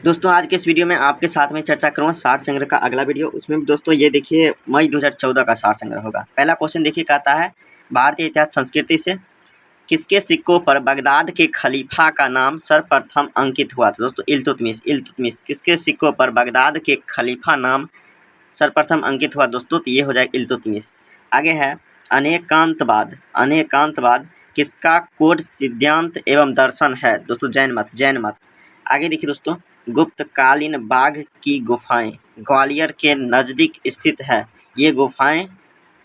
दोस्तों आज के इस वीडियो में आपके साथ में चर्चा करूँगा सार संग्रह का अगला वीडियो। उसमें दोस्तों ये देखिए मई 2014 का सार संग्रह होगा। पहला क्वेश्चन देखिए कहता है भारतीय इतिहास संस्कृति से किसके सिक्कों पर बगदाद के खलीफा का नाम सर्वप्रथम अंकित हुआ था। दोस्तों इल्तुतमिश किसके सिक्कों पर बगदाद के खलीफा नाम सर्वप्रथम अंकित हुआ दोस्तों, तो ये हो जाएगा इल्तुतमिश। आगे है अनेकांतवाद किसका कोड सिद्धांत एवं दर्शन है दोस्तों, जैन मत। आगे देखिए दोस्तों, गुप्तकालीन बाघ की गुफाएं ग्वालियर के नज़दीक स्थित है। ये गुफाएं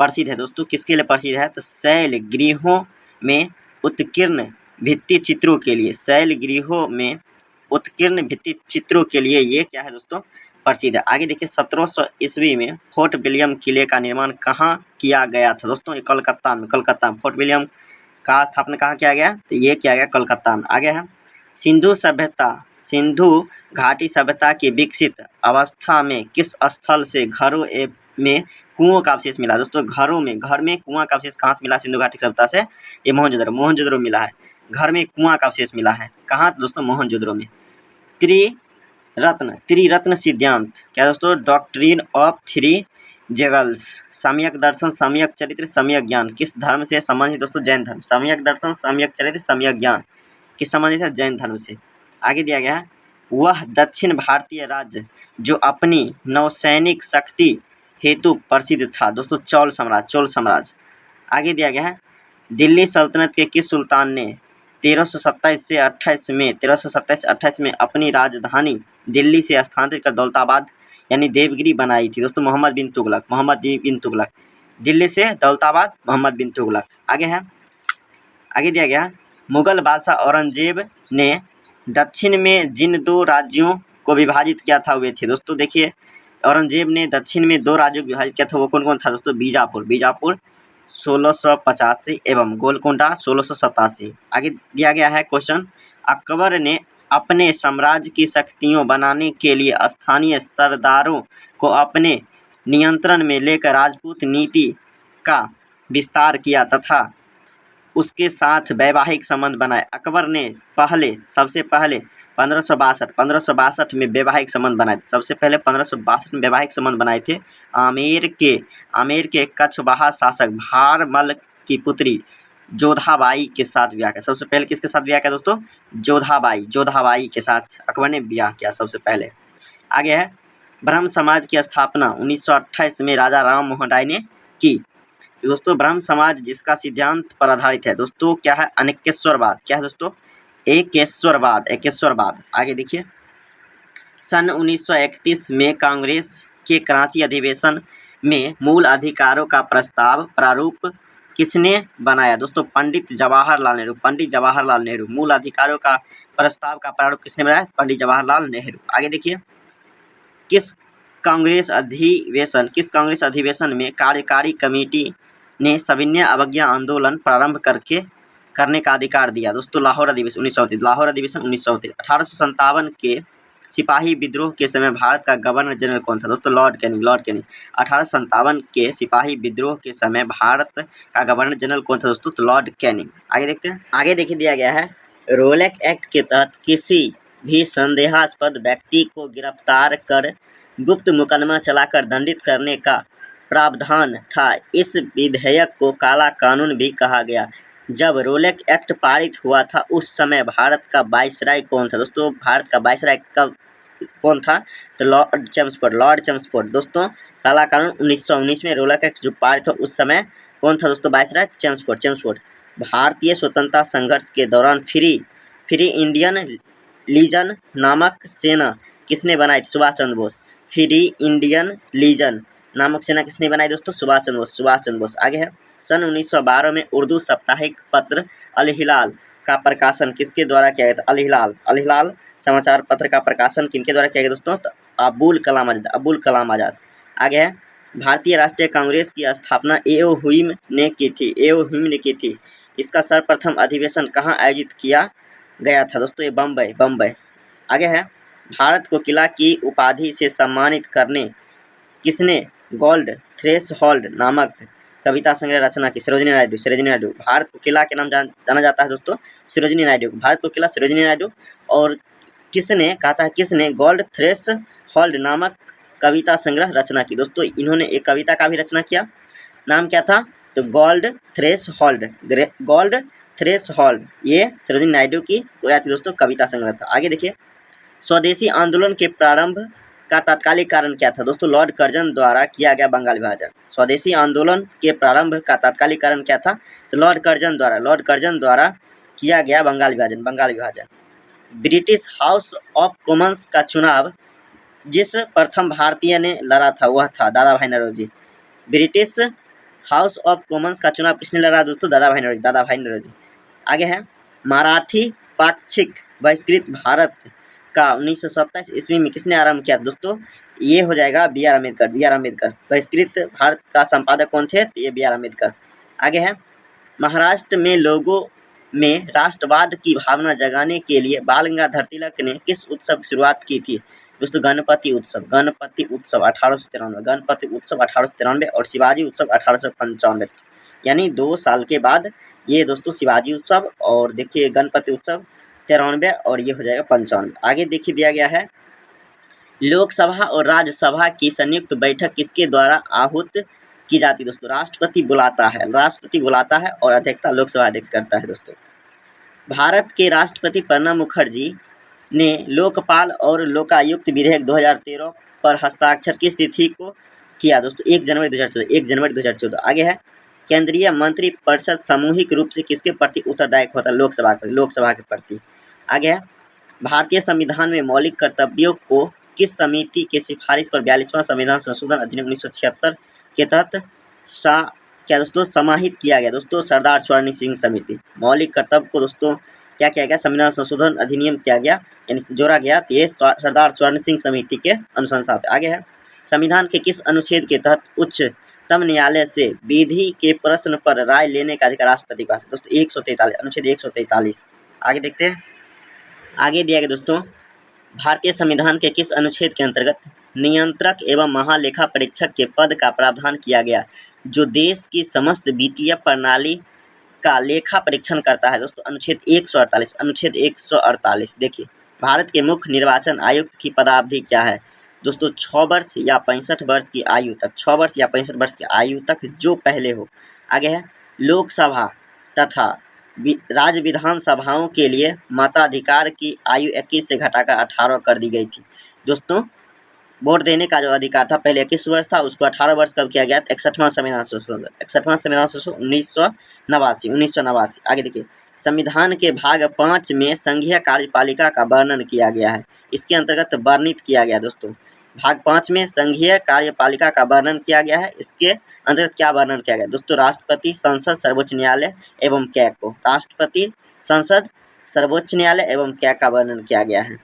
प्रसिद्ध है दोस्तों, किसके लिए प्रसिद्ध है, तो शैल गृहों में उत्कीर्ण भित्ति चित्रों के लिए, शैल गृहों में उत्कीर्ण भित्ति चित्रों के लिए ये क्या है दोस्तों, प्रसिद्ध है। आगे देखिए 1700 ईस्वी में फोर्ट विलियम किले का निर्माण कहाँ किया गया था दोस्तों, ये कलकत्ता में फोर्ट विलियम का स्थापना कहाँ किया गया, तो ये किया गया कलकत्ता में। आगे है सिंधु घाटी सभ्यता की विकसित अवस्था में किस स्थल से घरों में कुओं का अवशेष मिला दोस्तों, घर में कुआं का अवशेष कहाँ से मिला सिंधु घाटी सभ्यता से, ये मोहनजोदड़ो मिला है। घर में कुआं का अवशेष मिला है कहाँ दोस्तों, मोहनजोदड़ो में। त्रिरत्न सिद्धांत क्या दोस्तों, डॉक्ट्रिन ऑफ थ्री जेवल्स, सम्यक दर्शन, सम्यक चरित्र, सम्यक ज्ञान किस धर्म से संबंधित दोस्तों, जैन धर्म। सम्यक दर्शन, सम्यक चरित्र, सम्यक ज्ञान किस संबंधित है, जैन धर्म से। आगे दिया गया है वह दक्षिण भारतीय राज्य जो अपनी नौसैनिक शक्ति हेतु प्रसिद्ध था दोस्तों, चोल साम्राज्य। आगे दिया गया है दिल्ली सल्तनत के किस सुल्तान ने 1327 से 28 में अपनी राजधानी दिल्ली से स्थानांतरित कर दौलताबाद यानी देवगिरी बनाई थी दोस्तों, मोहम्मद बिन तुगलक। दिल्ली से दौलताबाद मोहम्मद बिन तुगलक। आगे दिया गया मुगल बादशाह औरंगजेब ने दक्षिण में जिन दो राज्यों को विभाजित किया था वे थे दोस्तों, देखिए औरंगजेब ने दक्षिण में दो राज्यों को विभाजित किया था, वो कौन कौन था दोस्तों, बीजापुर 1685 एवं गोलकोंडा 1687। आगे दिया गया है क्वेश्चन, अकबर ने अपने साम्राज्य की शक्तियां बनाने के लिए स्थानीय सरदारों को अपने नियंत्रण में लेकर राजपूत नीति का विस्तार किया तथा उसके साथ वैवाहिक संबंध बनाए। अकबर ने सबसे पहले 1562 में वैवाहिक संबंध बनाए थे। सबसे पहले 1562 में वैवाहिक संबंध बनाए थे आमेर के कछवाहा शासक भारमल की पुत्री जोधाबाई के साथ ब्याह किया। सबसे पहले किसके साथ ब्याह किया दोस्तों, जोधाबाई के साथ अकबर ने ब्याह किया सबसे पहले। आगे है ब्रह्म समाज की स्थापना 1928 में राजा राम मोहन राय ने की। तो दोस्तों ब्रह्म समाज जिसका सिद्धांत पर आधारित है दोस्तों क्या है, अनेकेश्वरवाद। क्या है दोस्तों, एकेश्वरवाद। आगे देखिए सन 1931 में कांग्रेस के कराची अधिवेशन में मूल अधिकारों का प्रारूप किसने बनाया दोस्तों, पंडित जवाहरलाल नेहरू। मूल अधिकारों का प्रस्ताव का प्रारूप किसने बनाया, पंडित जवाहरलाल नेहरू। आगे देखिए किस कांग्रेस अधिवेशन में कार्यकारी कमेटी ने सविनय अवज्ञा आंदोलन प्रारंभ करने का अधिकार दिया दोस्तों, लाहौर अधिवेशन 1929। 1857 के सिपाही विद्रोह के समय भारत का गवर्नर जनरल कौन था दोस्तों, लॉर्ड कैनिंग। 1857 के सिपाही विद्रोह के समय भारत का गवर्नर जनरल कौन था दोस्तों, तो लॉर्ड कैनिंग। आगे देखते हैं, आगे देखिए दिया गया है रोलेक एक्ट के तहत किसी भी संदेहास्पद व्यक्ति को गिरफ्तार कर गुप्त मुकदमा चलाकर दंडित करने का प्रावधान था। इस विधेयक को काला कानून भी कहा गया। जब रोलेक एक्ट पारित हुआ था उस समय भारत का वायसराय कौन था दोस्तों, भारत का वायसराय कौन था, तो लॉर्ड चेम्सफोर्ड। दोस्तों काला कानून 1919 में रोलेक एक्ट जो पारित हुआ उस समय कौन था दोस्तों, वायसराय चेम्सफोर्ड। भारतीय स्वतंत्रता संघर्ष के दौरान फ्री इंडियन लीजन नामक सेना किसने बनाई थी, Subhash Chandra Bose. Free Indian legion नामक सेना किसने बनाई दोस्तों, सुभाष चंद्र बोस। आगे है सन 1912 में उर्दू साप्ताहिक पत्र अल हिलाल का प्रकाशन किसके द्वारा किया गया था, अल हिलाल समाचार पत्र का प्रकाशन किनके द्वारा किया गया दोस्तों, तो अबुल कलाम आजाद। आगे है भारतीय राष्ट्रीय कांग्रेस की स्थापना एओ हुइम ने की थी। इसका सर्वप्रथम अधिवेशन कहाँ आयोजित किया गया था दोस्तों, ये बम्बई। आगे है भारत को किला की उपाधि से सम्मानित करने किसने गोल्ड थ्रेशहोल्ड नामक कविता संग्रह रचना की, सरोजिनी नायडू। भारत को किला के नाम जाना जाता है दोस्तों, सरोजिनी नायडू। भारत को किला सरोजिनी नायडू और किसने कहा था, किसने गोल्ड थ्रेश हॉल्ड नामक कविता संग्रह रचना की। दोस्तों इन्होंने एक कविता का भी रचना किया, नाम क्या था, तो gold threshold, gold threshold, ये सरोजिनी नायडू की क्या थी दोस्तों, कविता संग्रह था। आगे देखिए, स्वदेशी आंदोलन के प्रारंभ का तात्कालिक कारण क्या था। दोस्तों लॉर्ड कर्जन द्वारा किया गया बंगाल विभाजन। स्वदेशी आंदोलन के प्रारंभ का तात्कालिक कारण क्या था, तो लॉर्ड कर्जन द्वारा किया गया बंगाल विभाजन। ब्रिटिश हाउस ऑफ कॉमन्स का चुनाव जिस प्रथम भारतीय ने लड़ा था वह था Dadabhai Naoroji. British House of Commons का चुनाव किसने लड़ा दोस्तों, दादा भाई नौरोजी। आगे है, मराठी पाक्षिक बहिष्कृत भारत का 1927 ईस्वी में किसने आरंभ किया दोस्तों, ये हो जाएगा बी आर अम्बेडकर। बहिष्कृत भारत का संपादक कौन थे, तो ये बी आर अम्बेडकर। आगे है, महाराष्ट्र में लोगों में राष्ट्रवाद की भावना जगाने के लिए बाल गंगाधर तिलक ने किस उत्सव की शुरुआत की थी दोस्तों, गणपति उत्सव 1893, गणपति उत्सव 1893 और शिवाजी उत्सव 1895, यानी 2 साल के बाद ये दोस्तों शिवाजी उत्सव और देखिए गणपति उत्सव 93 और ये हो जाएगा 95। आगे देखिए दिया गया है, लोकसभा और राज्यसभा की संयुक्त बैठक किसके द्वारा आहूत की जाती है दोस्तों, राष्ट्रपति बुलाता है और अध्यक्षता लोकसभा अध्यक्ष करता है दोस्तों। भारत के राष्ट्रपति प्रणब मुखर्जी ने लोकपाल और लोकायुक्त विधेयक 2013 पर हस्ताक्षर किस तिथि को किया दोस्तों, 1 जनवरी 2014। आगे है, केंद्रीय मंत्री परिषद सामूहिक रूप से किसके प्रति उत्तरदायी होता है, लोकसभा के प्रति। आगे है, भारतीय संविधान में मौलिक कर्तव्यों को किस समिति के सिफारिश पर 42वां संविधान संशोधन अधिनियम 1976 के तहत क्या दोस्तों समाहित किया गया दोस्तों, सरदार स्वर्ण सिंह समिति। मौलिक कर्तव्य को दोस्तों क्या किया गया, संविधान संशोधन अधिनियम किया गया यानी जोड़ा गया, तो ये सरदार स्वर्ण सिंह समिति के अनुशंसा पे। आगे है, संविधान के किस अनुच्छेद के तहत उच्चतम न्यायालय से विधि के प्रश्न पर राय लेने का अधिकार राष्ट्रपति के पास है दोस्तों, 143, अनुच्छेद 143। आगे देखते हैं, आगे दिया गया दोस्तों, भारतीय संविधान के किस अनुच्छेद के अंतर्गत नियंत्रक एवं महालेखा परीक्षक के पद का प्रावधान किया गया, जो देश की समस्त वित्तीय प्रणाली का लेखा परीक्षण करता है दोस्तों, अनुच्छेद 148। देखिए, भारत के मुख्य निर्वाचन आयुक्त की पदावधि क्या है दोस्तों, 6 वर्ष या 65 वर्ष की आयु तक, 6 वर्ष या 65 वर्ष की आयु तक जो पहले हो। आगे है, लोकसभा तथा राज्य विधानसभाओं के लिए मताधिकार की आयु 21 से घटाकर 18 कर दी गई थी दोस्तों। वोट देने का जो अधिकार था पहले 21 वर्ष था, उसको 18 वर्ष कब किया गया, 61वां संविधान संशोधन 1989। आगे देखिए, संविधान के भाग 5 में संघीय कार्यपालिका का वर्णन किया गया है, इसके अंतर्गत वर्णित किया गया दोस्तों। भाग 5 में संघीय कार्यपालिका का वर्णन किया गया है, इसके अंतर्गत क्या वर्णन किया गया दोस्तों, राष्ट्रपति, संसद, सर्वोच्च न्यायालय एवं कैग को, राष्ट्रपति, संसद, सर्वोच्च न्यायालय एवं कैग का वर्णन किया गया है।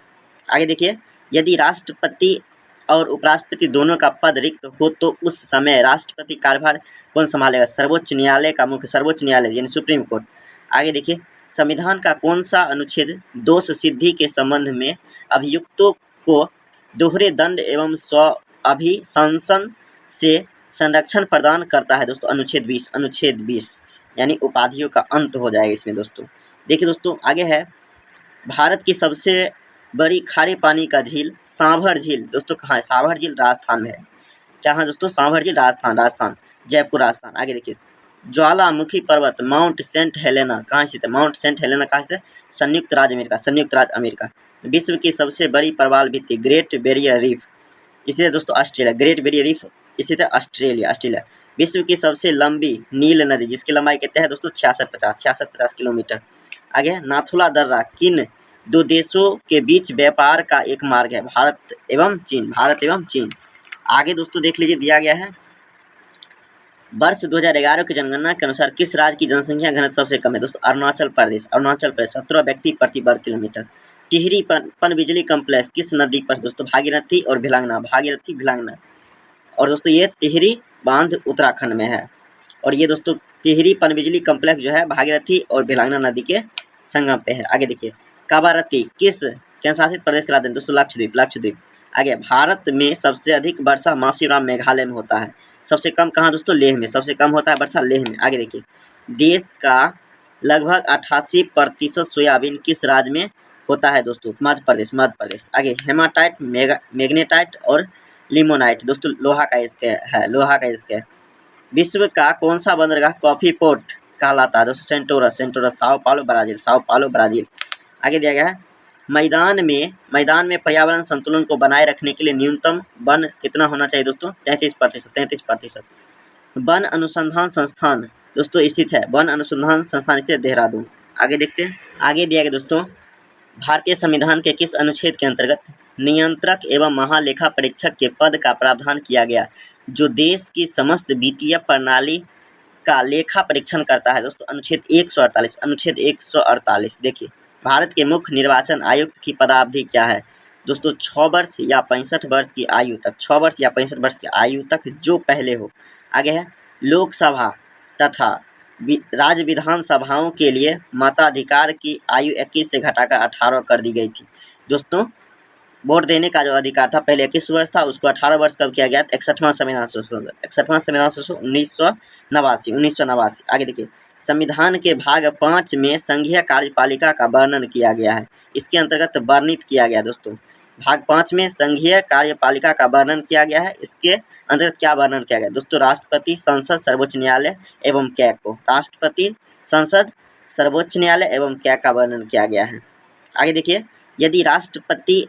आगे देखिए, यदि राष्ट्रपति और उपराष्ट्रपति दोनों का पद रिक्त हो तो उस समय राष्ट्रपति कार्यभार कौन संभालेगा, सर्वोच्च न्यायालय का मुख्य, सर्वोच्च न्यायालय यानी सुप्रीम कोर्ट। आगे देखिए, संविधान का कौन सा अनुच्छेद दोष सिद्धि के संबंध में अभियुक्तों को दोहरे दंड एवं स्व अभिशंसन से संरक्षण प्रदान करता है दोस्तों, अनुच्छेद 20 यानी उपाधियों का अंत हो जाएगा इसमें दोस्तों। देखिए दोस्तों, आगे है, भारत की सबसे बड़ी खारे पानी का झील सांभर झील दोस्तों कहाँ है, सांभर झील राजस्थान में है। क्या है दोस्तों, सांभर झील राजस्थान, जयपुर राजस्थान। आगे देखिए, ज्वालामुखी पर्वत माउंट सेंट हेलेना कहाँ स्थित है, माउंट सेंट हेलेना कहाँ स्थित है, संयुक्त राज्य अमेरिका। विश्व की सबसे बड़ी प्रवाल भित्ति ग्रेट बैरियर रीफ स्थित है दोस्तों ऑस्ट्रेलिया, ग्रेट बैरियर रीफ स्थित है ऑस्ट्रेलिया। विश्व की सबसे लंबी नील नदी जिसकी लंबाई कितनी है दोस्तों, 6650 किलोमीटर। आगे, नाथुला दर्रा किन 2 देशों के बीच व्यापार का एक मार्ग है, भारत एवं चीन। आगे दोस्तों देख लीजिए, दिया गया है, वर्ष 2011 की जनगणना के अनुसार किस राज्य की जनसंख्या घनत्व सबसे कम है दोस्तों, अरुणाचल प्रदेश 17 व्यक्ति प्रति वर्ग किलोमीटर। टिहरी पनबिजली कॉम्प्लेक्स किस नदी पर दोस्तों, भागीरथी भिलांगना। और दोस्तों ये टिहरी बांध उत्तराखंड में है, और ये दोस्तों टिहरी पनबिजली कॉम्प्लेक्स जो है भागीरथी और भिलांगना नदी के संगम पे है। आगे देखिए, कावारती किस केंद्र शासित प्रदेश का राजधानी दोस्तों, लक्षद्वीप। आगे, भारत में सबसे अधिक वर्षा मासीराम मेघालय में होता है, सबसे कम कहाँ दोस्तों, लेह में, सबसे कम होता है वर्षा लेह में। आगे देखिए, देश का लगभग 88% सोयाबीन किस राज्य में होता है दोस्तों? मध्य प्रदेश, मध्य प्रदेश। आगे हेमाटाइट, मैग्नेटाइट और लिमोनाइट दोस्तों लोहा का इसके है, लोहा का इसके। विश्व का कौन सा बंदरगाह कॉफी पोर्ट कहलाता है दोस्तों? Centaurus, Centaurus, Sao Paulo Brazil, Sao Paulo Brazil. आगे दिया गया है मैदान में पर्यावरण संतुलन को बनाए रखने के लिए न्यूनतम वन कितना होना चाहिए दोस्तों? 33%, 33%। वन अनुसंधान संस्थान दोस्तों स्थित है, वन अनुसंधान संस्थान स्थित है देहरादून। आगे देखते हैं, आगे दिया गया दोस्तों भारतीय संविधान के किस अनुच्छेद के अंतर्गत नियंत्रक एवं महालेखा परीक्षक के पद का प्रावधान किया गया, जो देश की समस्त वित्तीय प्रणाली का लेखा परीक्षण करता है दोस्तों? अनुच्छेद 148, अनुच्छेद 148। देखिए, भारत के मुख्य निर्वाचन आयुक्त की पदावधि क्या है दोस्तों? 6 वर्ष या 65 वर्ष की आयु तक, 6 वर्ष या 65 वर्ष की आयु तक जो पहले हो। आगे है लोकसभा तथा राज्य विधानसभाओं के लिए मताधिकार की आयु 21 से घटाकर 18 कर दी गई थी दोस्तों। वोट देने का जो अधिकार था पहले 21 वर्ष था, उसको 18 वर्ष कब किया गया? 61वां संविधान संशोधन, 61वां संविधान संशोधन 1989। आगे देखिए, संविधान के भाग 5 में संघीय कार्यपालिका का वर्णन किया गया है, इसके अंतर्गत वर्णित किया गया दोस्तों। भाग 5 में संघीय कार्यपालिका का वर्णन किया गया है, इसके अंतर्गत क्या वर्णन किया गया दोस्तों? राष्ट्रपति, संसद, सर्वोच्च न्यायालय एवं कैग को, राष्ट्रपति, संसद, सर्वोच्च न्यायालय एवं कैग का वर्णन किया गया है। आगे देखिए, यदि राष्ट्रपति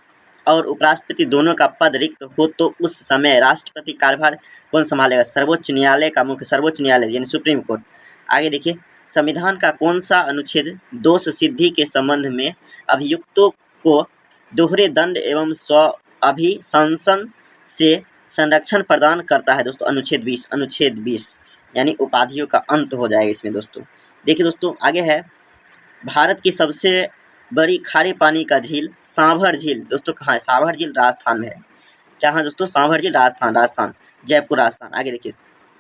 और उपराष्ट्रपति दोनों का पद रिक्त हो तो उस समय राष्ट्रपति कार्यभार कौन संभालेगा? सर्वोच्च न्यायालय का मुख्य, सर्वोच्च न्यायालय यानी सुप्रीम कोर्ट। आगे देखिए, संविधान का कौन सा अनुच्छेद दोष सिद्धि के संबंध में अभियुक्तों को दोहरे दंड एवं स्व अभिशंसन से संरक्षण प्रदान करता है दोस्तों? अनुच्छेद 20, अनुच्छेद 20 यानी उपाधियों का अंत हो जाएगा इसमें दोस्तों। देखिए दोस्तों, आगे है भारत की सबसे बड़ी खारे पानी का झील सांभर झील दोस्तों कहाँ है? सांभर झील राजस्थान में है। क्या है दोस्तों? सांभर झील राजस्थान, जयपुर राजस्थान। आगे देखिए,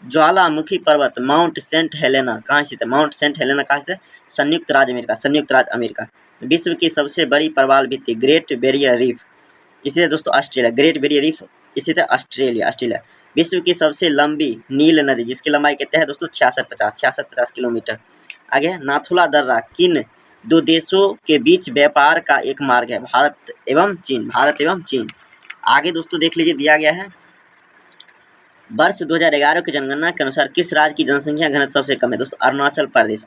ज्वालामुखी पर्वत माउंट सेंट हेलेना कहाँ स्थित है? माउंट सेंट हेलेना कहाँ स्थित है? संयुक्त राज्य अमेरिका, संयुक्त राज्य अमेरिका। विश्व की सबसे बड़ी प्रवाल भित्ति ग्रेट बैरियर रीफ स्थित दोस्तों ऑस्ट्रेलिया, ग्रेट बैरियर रीफ स्थित है ऑस्ट्रेलिया। विश्व की सबसे लंबी नील नदी जिसकी लंबाई कहते हैं दोस्तों 6650 किलोमीटर। आगे, नाथुला दर्रा किन दो देशों के बीच व्यापार का एक मार्ग है? भारत एवं चीन। आगे दोस्तों देख लीजिए, दिया गया है वर्ष 2011 की जनगणना के अनुसार किस राज्य की जनसंख्या घनत्व सबसे कम है दोस्तों? अरुणाचल प्रदेश,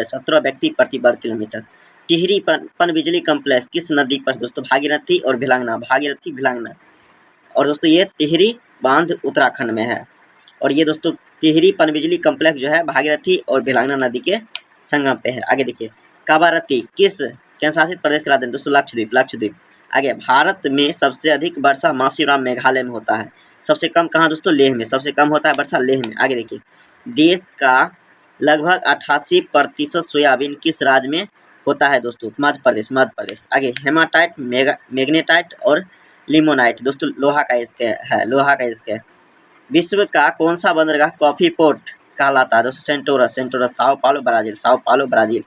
17 व्यक्ति प्रति वर्ग किलोमीटर। टिहरी पनबिजली कॉम्प्लेक्स किस नदी पर दोस्तों? भागीरथी और भिलांगना। और दोस्तों ये टिहरी बांध उत्तराखंड में है, और ये दोस्तों टिहरी पनबिजली कॉम्प्लेक्स जो है भागीरथी और भिलांगना नदी के संगम पे है। आगे देखिए, कावारत्ती किस केंद्रशासित प्रदेश का राजधानी दोस्तों? लक्षद्वीप। आगे, भारत में सबसे अधिक वर्षा मासीराम मेघालय में होता है, सबसे कम कहाँ दोस्तों? लेह में, सबसे कम होता है वर्षा लेह में। आगे देखिए, देश का लगभग 88% सोयाबीन किस राज्य में होता है दोस्तों? मध्य प्रदेश। आगे, हेमाटाइट, मैग्नेटाइट और लिमोनाइट दोस्तों लोहा का इसके है, लोहा का इसके। विश्व का कौन सा बंदरगाह कॉफी पोर्ट कहलाता है दोस्तों? Centaurus, Sao Paulo Brazil.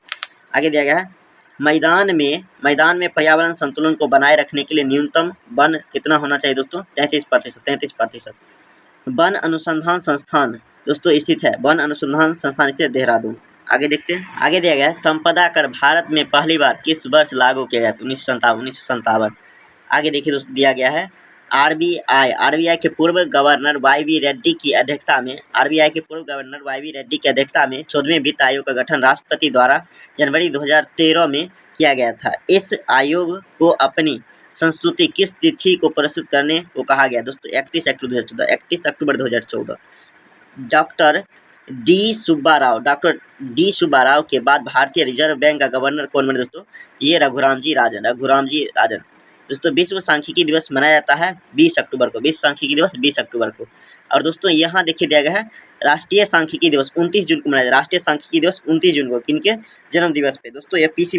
आगे दिया गया है मैदान में पर्यावरण संतुलन को बनाए रखने के लिए न्यूनतम वन कितना होना चाहिए दोस्तों? 33%। वन अनुसंधान संस्थान दोस्तों स्थित है, वन अनुसंधान संस्थान स्थित है देहरादून। आगे देखते हैं, आगे दिया गया है संपदा कर भारत में पहली बार किस वर्ष लागू किया गया? 1957। आगे देखिए दोस्तों, दिया गया है आरबीआई के पूर्व गवर्नर वाई.वी. रेड्डी की अध्यक्षता में 14वें वित्त आयोग का गठन राष्ट्रपति द्वारा जनवरी 2013 में किया गया था। इस आयोग को अपनी संस्तुति किस तिथि को प्रस्तुत करने को कहा गया दोस्तों? 31 अक्टूबर 2014। डॉक्टर डी सुब्बाराव के बाद भारतीय रिजर्व बैंक का गवर्नर कौन बने दोस्तों? ये रघुराम जी राजन। दोस्तों विश्व सांख्यिकी दिवस मनाया जाता है 20 अक्टूबर को, विश्व सांख्यिकी दिवस 20 अक्टूबर को। और दोस्तों यहाँ देखिए दिया गया है राष्ट्रीय सांख्यिकी दिवस 29 जून को मनाया जाता है, राष्ट्रीय सांख्यिकी दिवस 29 जून को किनके जन्म दिवस पे दोस्तों? ये पीसी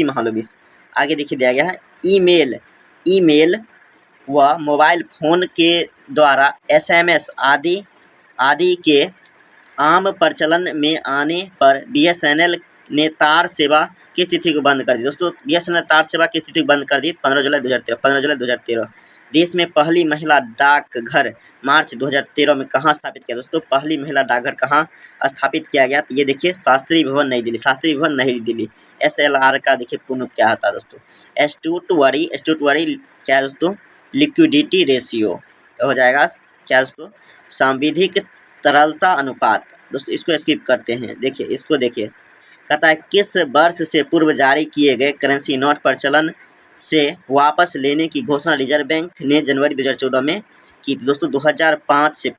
महालोबिस। आगे देखिए दिया गया है ईमेल व मोबाइल फोन के द्वारा SMS आदि के आम प्रचलन में आने पर BSNL ने तार सेवा की स्थिति को बंद कर दी दोस्तों? BSNL तार सेवा की स्थिति को बंद कर दी 15 जुलाई 2013। देश में पहली महिला डाकघर मार्च 2013 में कहाँ स्थापित किया दोस्तों? पहली महिला डाकघर कहाँ स्थापित किया गया? तो ये देखिए शास्त्री भवन नई दिल्ली, शास्त्री भवन नई दिल्ली। SLR का देखिए पूर्ण रूप क्या होता है दोस्तों? एस्टूटवरी क्या है दोस्तों? लिक्विडिटी रेशियो हो जाएगा क्या दोस्तों? सांविधिक तरलता अनुपात। दोस्तों इसको स्किप करते हैं, देखिए इसको देखिए, कहता है किस वर्ष से पूर्व जारी किए गए करेंसी नोट पर चलन से वापस लेने की घोषणा रिजर्व बैंक ने जनवरी 2014 में की थी दोस्तों? 2005 से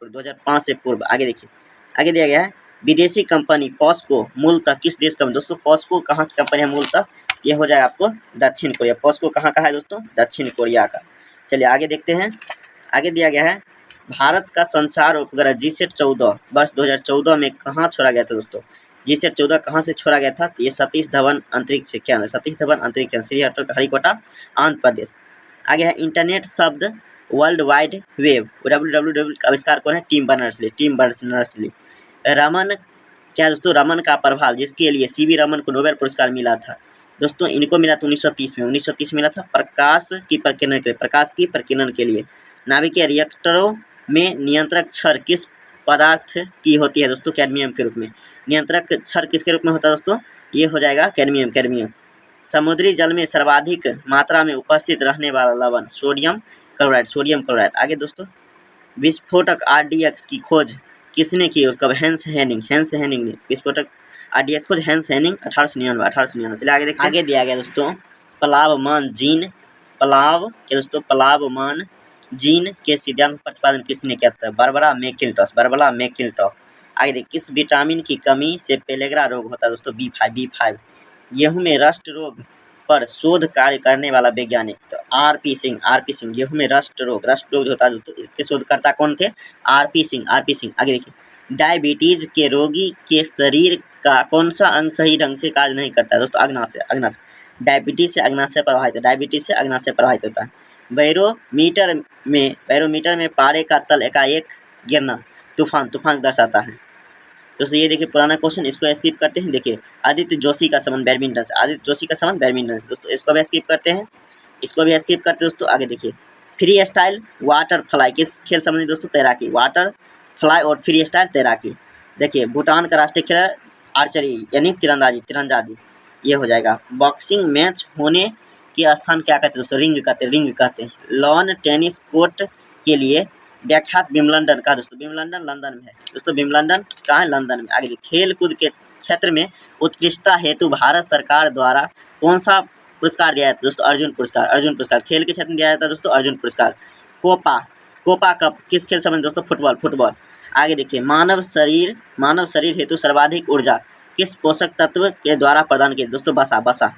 पूर्व। आगे देखिए, आगे दिया गया है विदेशी कंपनी पॉस्को मूलतः किस देश का? दोस्तों पॉस्को कहाँ की कंपनी है मूलतः? ये हो जाएगा आपको दक्षिण कोरिया। पॉस्को कहाँ का है दोस्तों? दक्षिण कोरिया का। चलिए आगे देखते हैं, आगे दिया गया है भारत का संचार उपग्रह GSAT-14 वर्ष 2014 में कहाँ छोड़ा गया था दोस्तों? GSAT-14 कहाँ से छोड़ा गया था? ये सतीश धवन अंतरिक्ष केंद्र, सतीश धवन अंतरिक्ष केंद्र, श्रीहरिकोटा आंध्र प्रदेश। आगे है इंटरनेट शब्द वर्ल्ड वाइड वेब WWW का आविष्कार कौन है? Tim Berners-Lee. रमन क्या दोस्तों? रमन का प्रभाव जिसके लिए CV रमन को नोबेल पुरस्कार मिला था दोस्तों? इनको मिला था 1930 में मिला था प्रकाश की प्रकीर्णन के लिए। नाभिकीय रिएक्टरों में नियंत्रक छड़ किस पदार्थ की होती है दोस्तों? कैडमियम के रूप में। नियंत्रक छड़ किसके रूप में होता है दोस्तों? ये हो जाएगा कैडमियम। समुद्री जल में सर्वाधिक मात्रा में उपस्थित रहने वाला लवण सोडियम क्लोराइड। आगे दोस्तों, विस्फोटक RDX की खोज किसने की और कब? हेंस हेनिंग ने विस्फोटक RDX खोज हेंस हेनिंग 1899। चलिए आगे देखते हैं, आगे दिया गया दोस्तों प्लावमान जीन के सिद्धांत प्रतिपादन किसने किया था? बारबरा मैकिन्टॉश। आगे देखिए, किस विटामिन की कमी से पेलेग्रा रोग होता है दोस्तों? B5। गेहूं में रस्ट रोग पर शोध कार्य करने वाला वैज्ञानिक तो RP सिंह। गेहूं में रस्ट रोग जो होता है दोस्तों, इसके शोधकर्ता कौन थे? RP सिंह। आगे देखिए, डायबिटीज के रोगी के शरीर का कौन सा अंग सही ढंग से कार्य नहीं करता है दोस्तों? अग्नाशय। डायबिटीज से अग्नाशय प्रभावित होता है। बैरोमीटर में पारे का तल एकाएक गिरना तूफान दर्शाता है दोस्तों। ये देखिए पुराना क्वेश्चन, इसको स्किप करते हैं। देखिए आदित्य जोशी का संबंध बैडमिंटन से दोस्तों, इसको भी स्किप करते हैं, दोस्तों। आगे देखिए, फ्री स्टाइल वाटर फ्लाई किस खेल संबंधी दोस्तों? तैराकी। वाटर फ्लाई और फ्री स्टाइल तैराकी। देखिए भूटान का राष्ट्रीय खेल आर्चरी यानी तीरंदाजी। ये हो जाएगा। बॉक्सिंग मैच होने के स्थान क्या कहते हैं दोस्तों? रिंग कहते हैं। लॉन टेनिस कोर्ट के लिए व्याख्यात विम्बलडन का दोस्तों? विम्बलडन लंदन में है दोस्तों। विम्बलडन कहाँ है? लंदन में। आगे खेल कूद के क्षेत्र में उत्कृष्टता हेतु भारत सरकार द्वारा कौन सा पुरस्कार दिया जाता है दोस्तों? अर्जुन पुरस्कार। खेल के क्षेत्र में दिया जाता है दोस्तों अर्जुन पुरस्कार। कोपा कप किस खेल संबंधी दोस्तों? फुटबॉल। आगे देखिए, मानव शरीर हेतु सर्वाधिक ऊर्जा किस पोषक तत्व के द्वारा प्रदान की दोस्तों? बसा।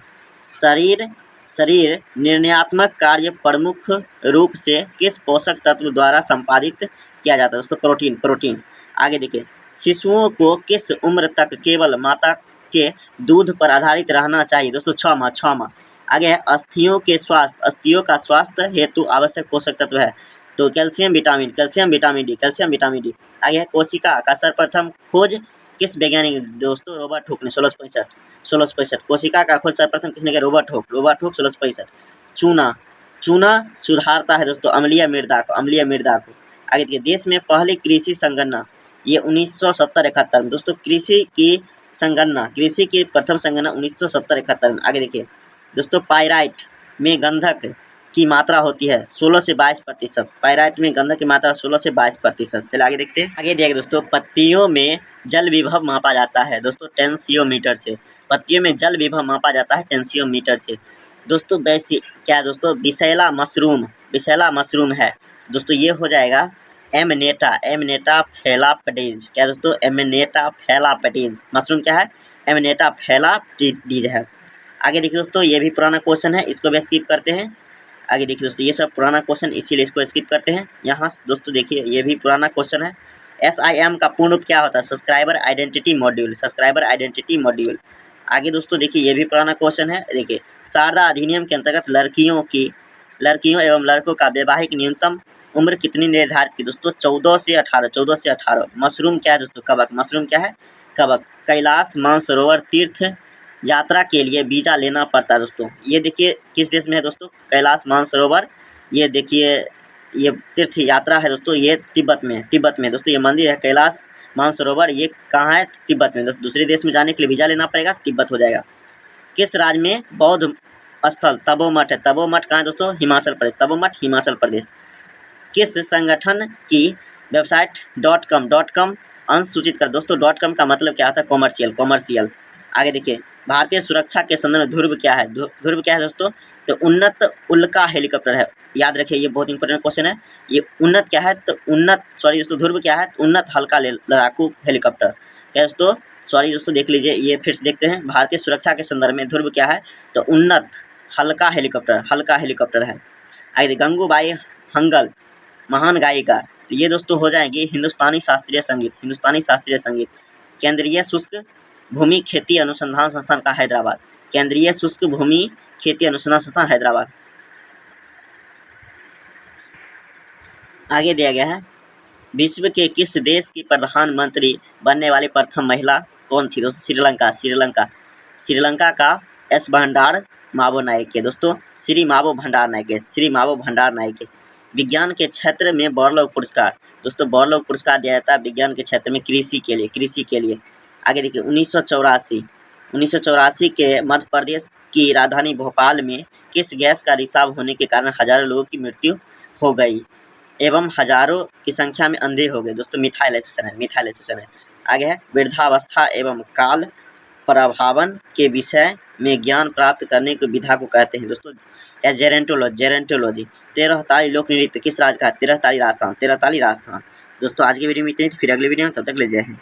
शरीर निर्णयात्मक कार्य प्रमुख रूप से किस पोषक तत्व द्वारा संपादित किया जाता है दोस्तों? प्रोटीन। आगे देखिए, शिशुओं को किस उम्र तक केवल माता के दूध पर आधारित रहना चाहिए दोस्तों? 6 माह। आगे है अस्थियों का स्वास्थ्य हेतु आवश्यक पोषक तत्व है तो कैल्शियम विटामिन डी। आगे है कोशिका का सर्वप्रथम खोज किस वैज्ञानिक दोस्तों? रॉबर्ट हुक ने 1665। कोशिका का खोज सर्वप्रथम किसने किया? Robert Hooke 1665। चूना सुधारता है दोस्तों अम्लीय मृदा को। आगे देखिए, देश में पहली कृषि संगणना ये 1970-71 में दोस्तों। कृषि की प्रथम संगणना 1970-71 में। आगे देखिए दोस्तों, पाइराइट में गंधक की मात्रा होती है 16 से 22%। पाइराइट में गंधक की मात्रा 16 से 22%। चलिए आगे देखते हैं, आगे दिया गया दोस्तों, पत्तियों में जल विभव मापा जाता है दोस्तों टेंसियोमीटर से। पत्तियों में जल विभव मापा जाता है टेंसियोमीटर से दोस्तों। क्या दोस्तों? विशैला मशरूम है दोस्तों। ये हो जाएगा एमनेटा फैलापटीज। क्या दोस्तों? एमनेटा फैलापटीज मशरूम क्या है? एमनेटा फैलापटीज है। आगे देखिए दोस्तों, ये भी पुराना क्वेश्चन है, इसको भी स्किप करते हैं। आगे देखिए दोस्तों, ये सब पुराना क्वेश्चन इसीलिए इसको स्किप करते हैं। यहाँ दोस्तों देखिए, ये भी पुराना क्वेश्चन है। SIM का पूर्ण रूप क्या होता है? Subscriber identity module. आगे दोस्तों देखिए, ये भी पुराना क्वेश्चन है। देखिए, शारदा अधिनियम के अंतर्गत लड़कियों एवं लड़कों का वैवाहिक न्यूनतम उम्र कितनी निर्धारित की दोस्तों? 14 से 18। मशरूम क्या है दोस्तों? कबक। कैलाश मानसरोवर तीर्थ यात्रा के लिए वीजा लेना पड़ता है दोस्तों। ये देखिए किस देश में है दोस्तों? कैलाश मानसरोवर। ये देखिए ये तीर्थ यात्रा है दोस्तों, ये तिब्बत में दोस्तों ये मंदिर है कैलाश मानसरोवर, ये कहाँ है? तिब्बत में दोस्तों। दूसरे देश में जाने के लिए वीज़ा लेना पड़ेगा, तिब्बत हो जाएगा। किस राज्य में बौद्ध स्थल तपोमठ है? तपोमठ कहाँ है दोस्तों? हिमाचल प्रदेश, तपोमठ हिमाचल प्रदेश। किस संगठन की वेबसाइट .com अंश सूचित कर? दोस्तों .com का मतलब क्या होता है? कॉमर्शियल। आगे देखिए, भारतीय सुरक्षा के संदर्भ में ध्रुव क्या है? ध्रुव क्या है दोस्तों? तो उन्नत उल्का हेलीकॉप्टर है। याद रखिए, ये बहुत इंपॉर्टेंट क्वेश्चन है। ये उन्नत क्या है? तो दोस्तों ध्रुव क्या है? उन्नत हल्का लड़ाकू हेलीकॉप्टर। क्या दोस्तों? दोस्तों देख लीजिए, ये फिर से देखते हैं। भारतीय सुरक्षा के संदर्भ में ध्रुव क्या है? तो उन्नत हल्का हेलीकॉप्टर है। आगे गंगूबाई हंगल महान गायिका, तो ये दोस्तों हो जाएंगे हिंदुस्तानी शास्त्रीय संगीत। केंद्रीय शुष्क भूमि खेती अनुसंधान संस्थान का हैदराबाद, केंद्रीय शुष्क भूमि खेती अनुसंधान संस्थान हैदराबाद। आगे दिया गया है, विश्व के किस देश की प्रधानमंत्री बनने वाली प्रथम महिला कौन थी? दोस्तों श्रीलंका का एस भंडार मावो नायके। दोस्तों श्री मावो भंडार नायके। विज्ञान के क्षेत्र में बॉर्लोग पुरस्कार, दोस्तों बॉर्लोग पुरस्कार दिया जाता है विज्ञान के क्षेत्र में कृषि के लिए। आगे देखिए, 1984 के मध्य प्रदेश की राजधानी भोपाल में किस गैस का रिसाव होने के कारण हजारों लोगों की मृत्यु हो गई एवं हजारों की संख्या में अंधे हो गए? दोस्तों मिथाइलेशन है। आगे है, वृद्धावस्था एवं काल प्रभावन के विषय में ज्ञान प्राप्त करने की विधा को कहते हैं? दोस्तों जेरेंटोलॉजी। 13 ताली लोक नृत्य किस राज्य का? 13 ताली राजस्थान। दोस्तों आज की वीडियो में इतनी थी, फिर अगली वीडियो में, तब तक ले जय हिंद।